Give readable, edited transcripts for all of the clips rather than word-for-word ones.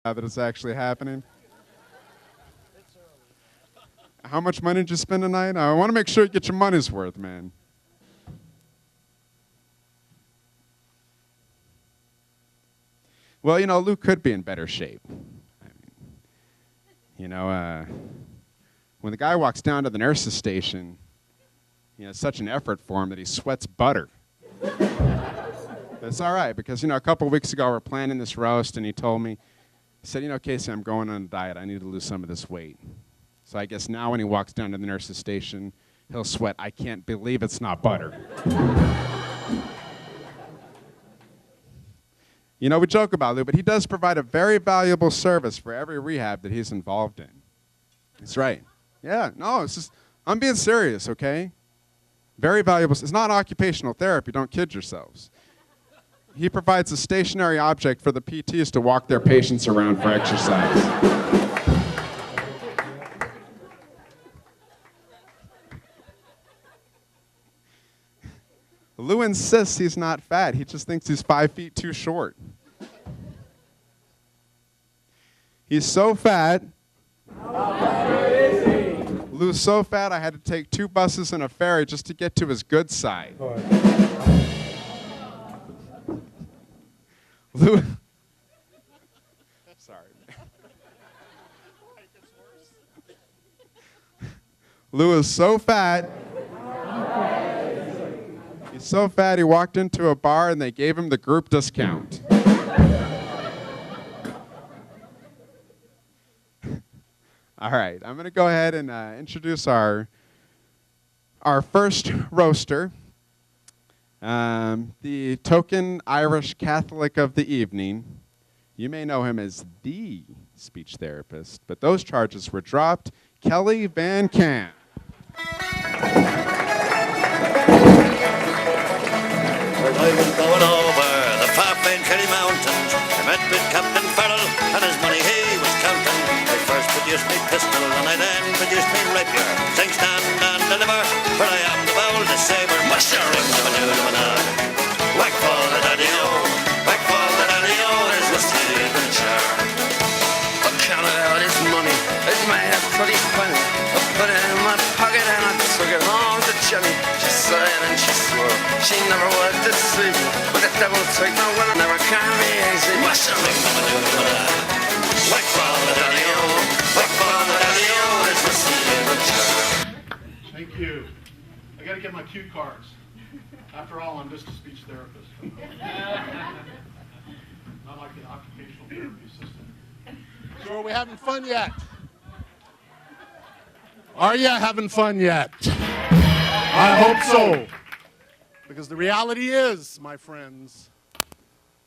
That it's actually happening. How much money did you spend tonight? I want to make sure you get your money's worth, man. Well, Lou could be in better shape. When the guy walks down to the nurse's station, it's such an effort for him that he sweats butter. But it's all right because, a couple weeks ago we're planning this roast, and he told me, he said, Casey, I'm going on a diet. I need to lose some of this weight. So I guess now when he walks down to the nurse's station, he'll sweat, I can't believe it's not butter. We joke about Lou, but he does provide a very valuable service for every rehab that he's involved in. That's right. Yeah, no, I'm being serious, okay? Very valuable. It's not occupational therapy. Don't kid yourselves. He provides a stationary object for the PTs to walk their patients around for exercise. Lou insists he's not fat. He just thinks he's 5 feet too short. He's so fat. How fat is he? Lou's so fat I had to take 2 buses and a ferry just to get to his good side. Lou. Sorry. Lou is so fat. He's so fat he walked into a bar and they gave him the group discount. All right, I'm going to go ahead and introduce our first roaster, the token Irish Catholic of the evening. You may know him as the speech therapist, but those charges were dropped. Kelly Van Camp. I was going over the far-famed Kerry Mountains. I met with Captain Farrell, and his money he was counting. I first produced me pistol, and I then produced me rapier. Sing, stand, and deliver, for I am the boldest saber. Muster ring, whack fall the daddy-o, whack fall the daddy-o, is the steven chair. I counted out his money, it made a pretty penny. I put it in my pocket and I took it home to Jenny. She sighed and she swore, she never would deceive me. But the devil take no will, never can be easy. Muster ring, whack fall the daddy-o, whack fall the daddy-o, is the steven chair. Thank you. I got to get my cue cards. After all, I'm just a speech therapist. Not like the occupational therapy assistant. So are we having fun yet? Are you having fun yet? I hope so. Because the reality is, my friends,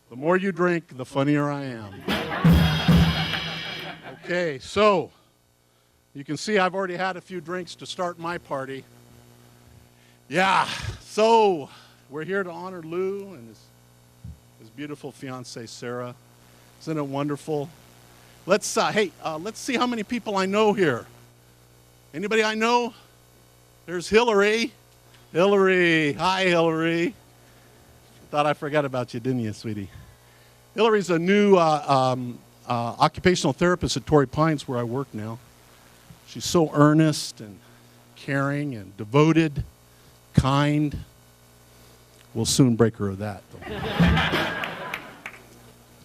the more you drink, the funnier I am. Okay, so you can see I've already had a few drinks to start my party. Yeah, so we're here to honor Lou and his beautiful fiancée, Sara. Isn't it wonderful? Let's see how many people I know here. Anybody I know? There's Hillary. Hillary, hi Hillary. Thought I forgot about you, didn't you, sweetie? Hillary's a new occupational therapist at Torrey Pines where I work now. She's so earnest and caring and devoted, kind. We'll soon break her of that, though.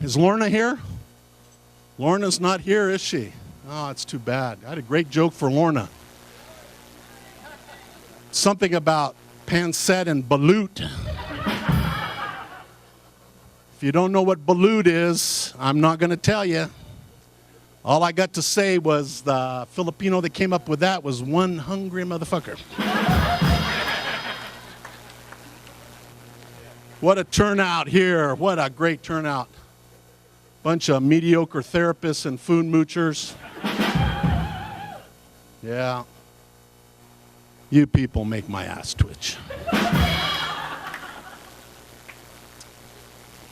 Is Lorna here? Lorna's not here, is she? Oh, it's too bad. I had a great joke for Lorna. Something about pancet and balut. If you don't know what balut is, I'm not going to tell you. All I got to say was the Filipino that came up with that was one hungry motherfucker. What a turnout here. What a great turnout. Bunch of mediocre therapists and food moochers. Yeah. You people make my ass twitch.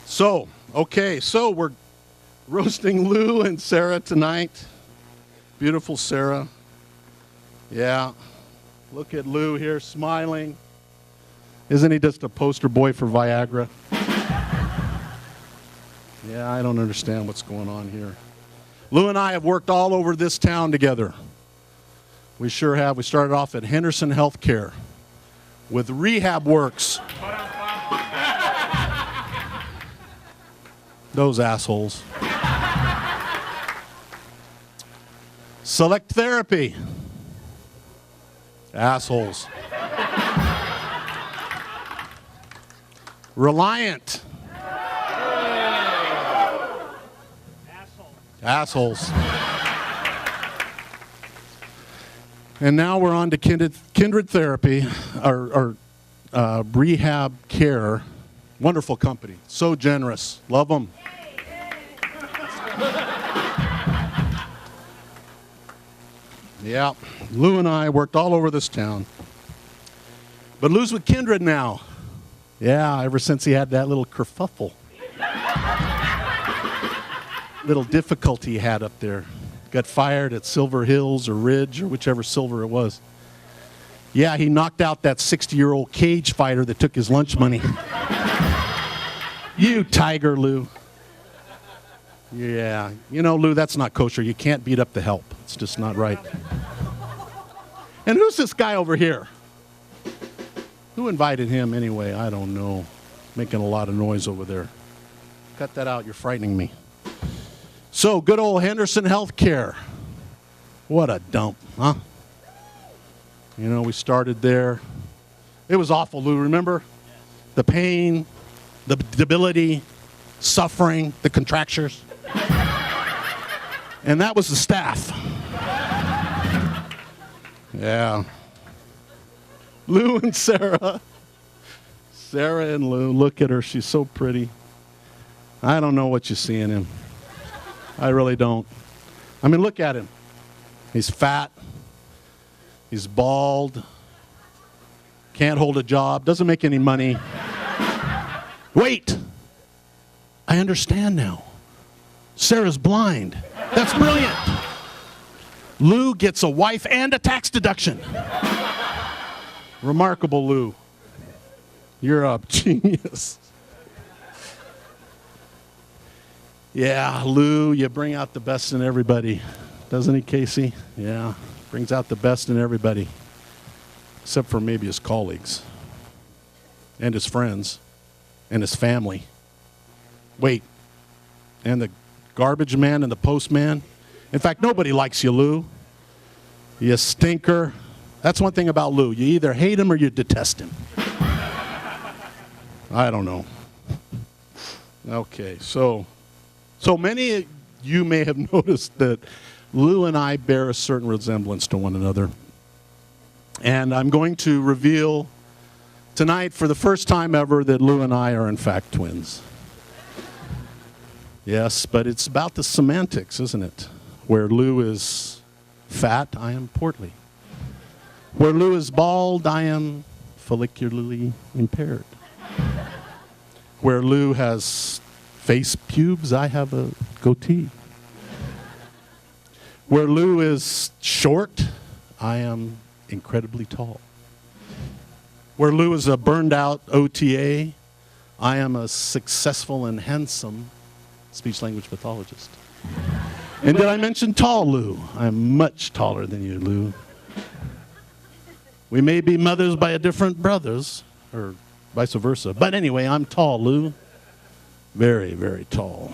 So we're roasting Lou and Sara tonight. Beautiful Sara. Yeah. Look at Lou here smiling. Isn't he just a poster boy for Viagra? Yeah, I don't understand what's going on here. Lou and I have worked all over this town together. We sure have. We started off at Henderson Healthcare with Rehab Works. Those assholes. Select Therapy. Assholes. Reliant. Assholes. And now we're on to Kindred Therapy, or Rehab Care. Wonderful company. So generous. Love them. Yeah, Lou and I worked all over this town. But Lou's with Kindred now. Yeah, ever since he had that little kerfuffle. Little difficulty he had up there. Got fired at Silver Hills or Ridge or whichever silver it was. Yeah, he knocked out that 60-year-old cage fighter that took his lunch money. You tiger, Lou. Yeah, you know, Lou, that's not kosher. You can't beat up the help. It's just not right. And who's this guy over here? Who invited him anyway? I don't know. Making a lot of noise over there. Cut that out. You're frightening me. So, good old Henderson Healthcare. What a dump, huh? You know, we started there. It was awful, Lou, remember? The pain, the debility, suffering, the contractures. And that was the staff. Yeah. Lou and Sara. Sara and Lou, look at her. She's so pretty. I don't know what you see in him. I really don't. I mean, look at him. He's fat. He's bald. Can't hold a job. Doesn't make any money. Wait. I understand now. Sarah's blind. That's brilliant. Lou gets a wife and a tax deduction. Remarkable, Lou. You're a genius. Yeah, Lou, you bring out the best in everybody. Doesn't he, Casey? Yeah, brings out the best in everybody. Except for maybe his colleagues. And his friends. And his family. Wait. And the garbage man and the postman. In fact, nobody likes you, Lou. You stinker. That's one thing about Lou. You either hate him or you detest him. I don't know. Okay, so many of you may have noticed that Lou and I bear a certain resemblance to one another. And I'm going to reveal tonight for the first time ever that Lou and I are in fact twins. Yes, but it's about the semantics, isn't it? Where Lou is fat, I am portly. Where Lou is bald, I am follicularly impaired. Where Lou has face pubes, I have a goatee. Where Lou is short, I am incredibly tall. Where Lou is a burned out OTA, I am a successful and handsome speech-language pathologist. And did I mention tall, Lou? I'm much taller than you, Lou. We may be mothers by a different brothers, or vice versa. But anyway, I'm tall, Lou. Very, very tall.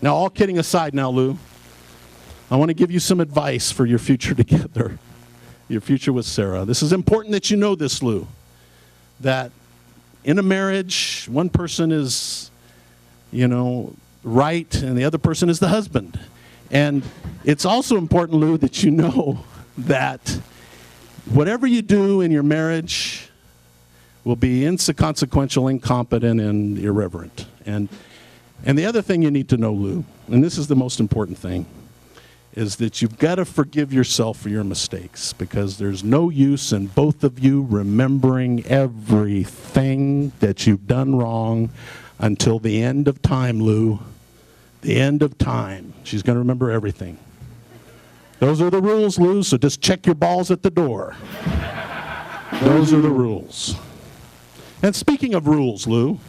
Now, all kidding aside now, Lou, I want to give you some advice for your future together, your future with Sara. This is important that you know this, Lou, that in a marriage, one person is, right, and the other person is the husband. And it's also important, Lou, that you know that whatever you do in your marriage will be inconsequential, incompetent, and irreverent. And the other thing you need to know, Lou, and this is the most important thing, is that you've got to forgive yourself for your mistakes, because there's no use in both of you remembering everything that you've done wrong until the end of time, Lou. The end of time. She's going to remember everything. Those are the rules, Lou, so just check your balls at the door. Those are the rules. And speaking of rules, Lou,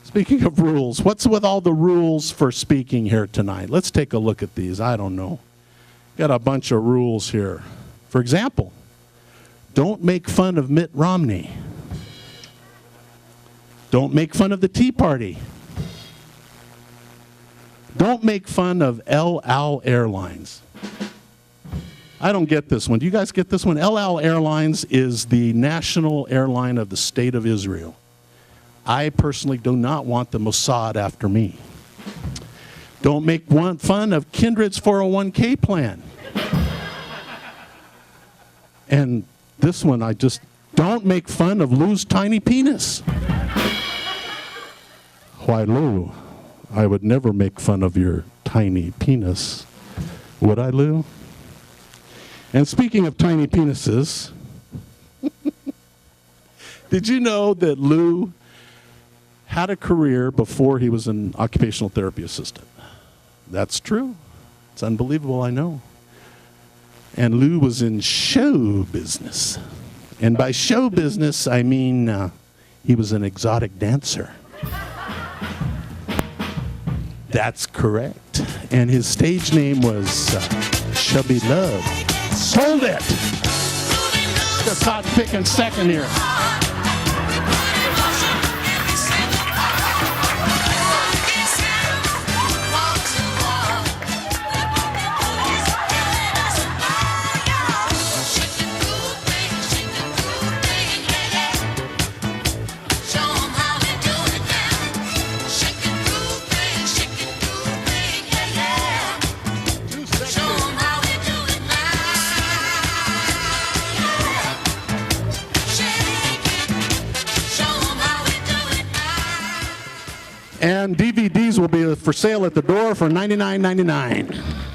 Speaking of rules, what's with all the rules for speaking here tonight? Let's take a look at these. I don't know. Got a bunch of rules here. For example, don't make fun of Mitt Romney. Don't make fun of the Tea Party. Don't make fun of El Al Airlines. I don't get this one. Do you guys get this one? El Al Airlines is the national airline of the state of Israel. I personally do not want the Mossad after me. Don't make fun of Kindred's 401k plan. And this one, don't make fun of Lou's tiny penis. Why, Lou, I would never make fun of your tiny penis. Would I, Lou? And speaking of tiny penises, did you know that Lou had a career before he was an occupational therapy assistant? That's true. It's unbelievable, I know. And Lou was in show business. And by show business, I mean he was an exotic dancer. That's correct. And his stage name was Chubby Love. Hold it! Just hot picking second here. And DVDs will be for sale at the door for $99.99.